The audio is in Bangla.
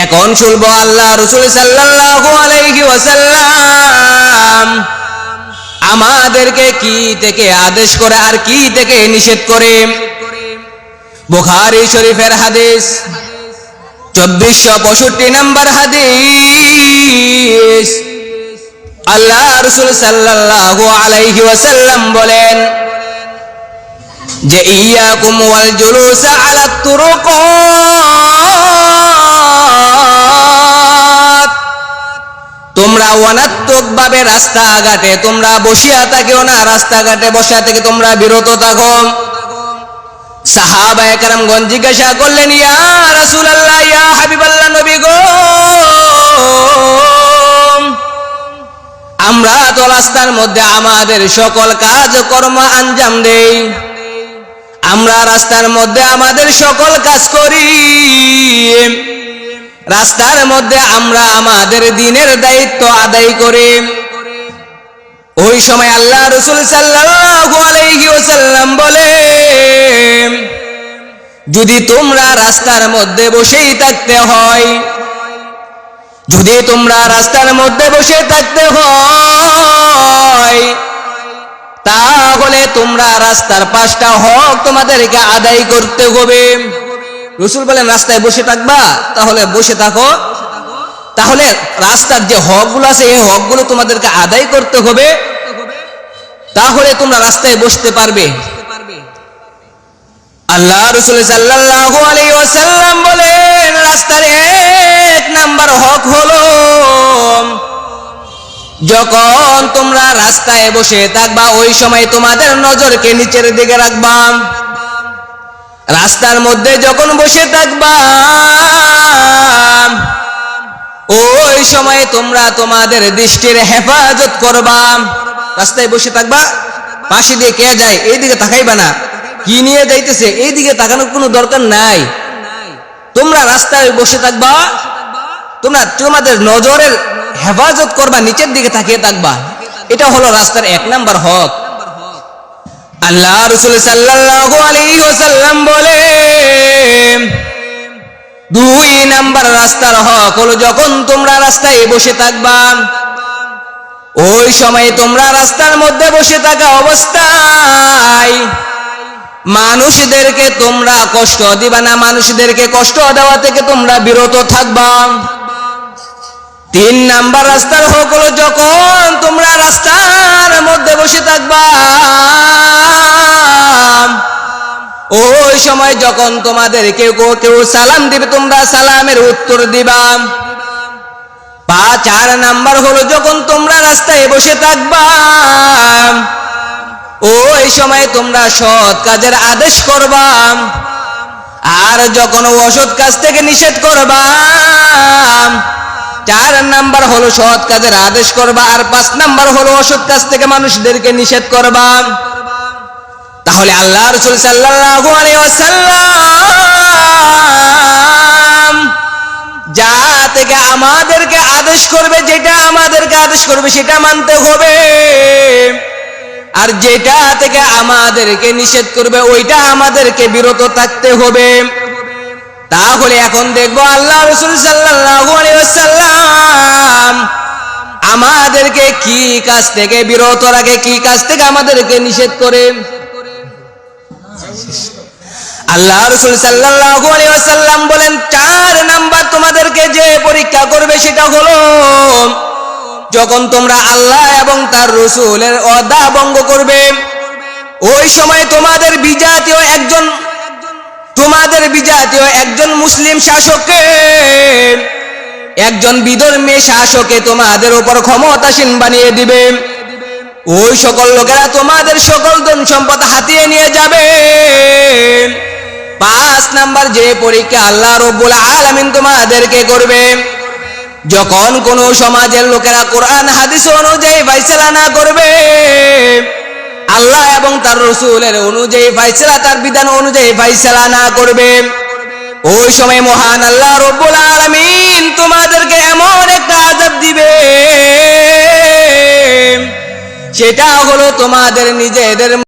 এখন শুনবো আল্লাহ রাসূল সাল্লাল্লাহু আলাইহি ওয়াসাল্লাম আমাদেরকে কি থেকে আদেশ করে আর কি থেকে নিষেধ করে। বুখারী শরীফের হাদিস 2465 নম্বর হাদিস। আল্লাহ রাসূল সাল্লাল্লাহু আলাইহি ওয়াসাল্লাম বলেন যে ইয়াকুম ওয়াল জুলুস আলা তুরুকাত, তোমরা অনাত্মক ভাবে রাস্তাঘাটে তোমরা বসিয়া থাকিও না, রাস্তাঘাটে বসিয়া থেকে তোমরা বিরত থাকো। সাহাবায়ে কেরামগণ জিজ্ঞাসা করলেন, ইয়া রাসূলুল্লাহ, ইয়া হাবিবাল্লাহ, নবী গো, আমরা তো রাস্তার মধ্যে আমাদের সকল কাজ কর্ম আঞ্জাম দেই, আমরা রাস্তার মধ্যে আমাদের সকল কাজ করি, রাস্তার মধ্যে আমরা আমাদের দিনের দায়িত্ব আদায় করি। ওই সময় আল্লাহ রাসূল সাল্লাল্লাহু আলাইহি ওয়াসাল্লাম বলেন, যদি তোমরা রাস্তার মধ্যে বসেই থাকতে হয়, যদি তোমরা রাস্তার মধ্যে বসে থাকতে হয়, তাহলে তোমরা রাস্তার 5টা হক তোমাদেরকে আদায় করতে হবে। রাসূল বলেন, রাস্তায় বসে থাকবা, তাহলে বসে থাকো, তাহলে রাস্তার যে হকগুলো আছে এই হকগুলো তোমাদেরকে আদায় করতে হবে, তাহলে তোমরা রাস্তায় বসতে পারবে। আল্লাহ রাসূল সাল্লাল্লাহু আলাইহি ওয়াসাল্লাম বলেন, রাস্তার 1 নাম্বার হক হলো, যখন তোমরা রাস্তায় বসে থাকবা ওই সময় তোমাদের নজরকে নিচের দিকে রাখবা। রাস্তার মধ্যে যখন বসে থাকবা ওই সময় তোমরা তোমাদের দৃষ্টির হেফাজত করবা। রাস্তায় বসে থাকবা, পাশে দিয়ে কে যায় এই দিকে তাকাইবা না, কি নিয়ে যাইতেছে এই দিকে তাকানোর কোনো দরকার নাই। তোমরা রাস্তায় বসে থাকবা, তোমরা তোমাদের নজরের হেফাজত করবা, নিচের দিকে তাকিয়ে থাকবা। এটা হলো রাস্তার 1 নাম্বার হক। আল্লাহ রাসূল সাল্লাল্লাহু আলাইহি ওয়াসাল্লাম বলেন, 2 নাম্বার রাস্তার হক হলো, যখন তোমরা রাস্তায় বসে থাকবা ওই সময় তোমরা রাস্তার মধ্যে বসে থাকা অবস্থায় মানুষদেরকে তোমরা কষ্ট দিবা না, মানুষদেরকে কষ্ট দেওয়া থেকে তোমরা বিরত থাকবা। 3 নাম্বার রাস্তার হক হলো, যখন তোমরা রাস্তার মধ্যে বসে থাকবা ওই সময় যখন তোমাদের কেউ সালাম দিবে তোমরা সালামের উত্তর দিবা। 4 নাম্বার হলো, যখন তোমরা রাস্তায় বসে থাকবা ওই সময় তোমরা সৎ কাজের আদেশ করবা, আর যখন অসৎ কাজ থেকে নিষেধ করবা। 4 নাম্বার হলো সৎ কাজের আদেশ করবা, আর 5 নাম্বার হলো অসৎ কাজ থেকে মানুষদেরকে নিষেধ করবা। তাহলে আল্লাহ রাসূল সাল্লাল্লাহু আলাইহি ওয়াসাল্লাম যা থেকে আমাদেরকে আদেশ করবে, যেটা আমাদেরকে আদেশ করবে সেটা মানতে হবে, আর যেটা থেকে আমাদেরকে নিষেধ করবে ওইটা আমাদেরকে বিরত থাকতে হবে। তাহলে এখন দেখবো আল্লাহ রাসূল সাল্লাল্লাহু আলাইহি ওয়াসাল্লাম আমাদেরকে কি কাজ থেকে বিরত রাখে, কি কাজ থেকে আমাদেরকে নিষেধ করে। আল্লাহ রাসূল সাল্লাল্লাহু আলাইহি ওয়াসাল্লাম বলেন, 4 নাম্বার তোমাদেরকে যে পরীক্ষা করবে সেটা হলো, যখন তোমরা আল্লাহ এবং তার রাসূলের ওয়াদা ভঙ্গ করবে ওই সময় তোমাদের বিজাতীয় একজন মুসলিম শাসককে, একজন বিধর্মী শাসককে তোমাদের উপর ক্ষমতাসীন বানিয়ে দিবে। ওই সকল লোকেরা তোমাদের সকল ধন সম্পদ হাতিয়ে নিয়ে যাবে। 5 নাম্বার যে পরীক্ষা আল্লাহ রাব্বুল আলামিন তোমাদেরকে করবে, যখন কোন সমাজের লোকেরা কোরআন হাদিস অনুযায়ী ফয়সালা না করবে, আল্লাহ এবং তার রাসূলের অনুযায়ী ফয়সালা, তার বিধান অনুযায়ী ফয়সালা না করবে, ওই সময় মহান আল্লাহ রাব্বুল আলামিন তোমাদেরকে এমন একটা আযাব দিবে, সেটা হলো তোমাদের নিজেদের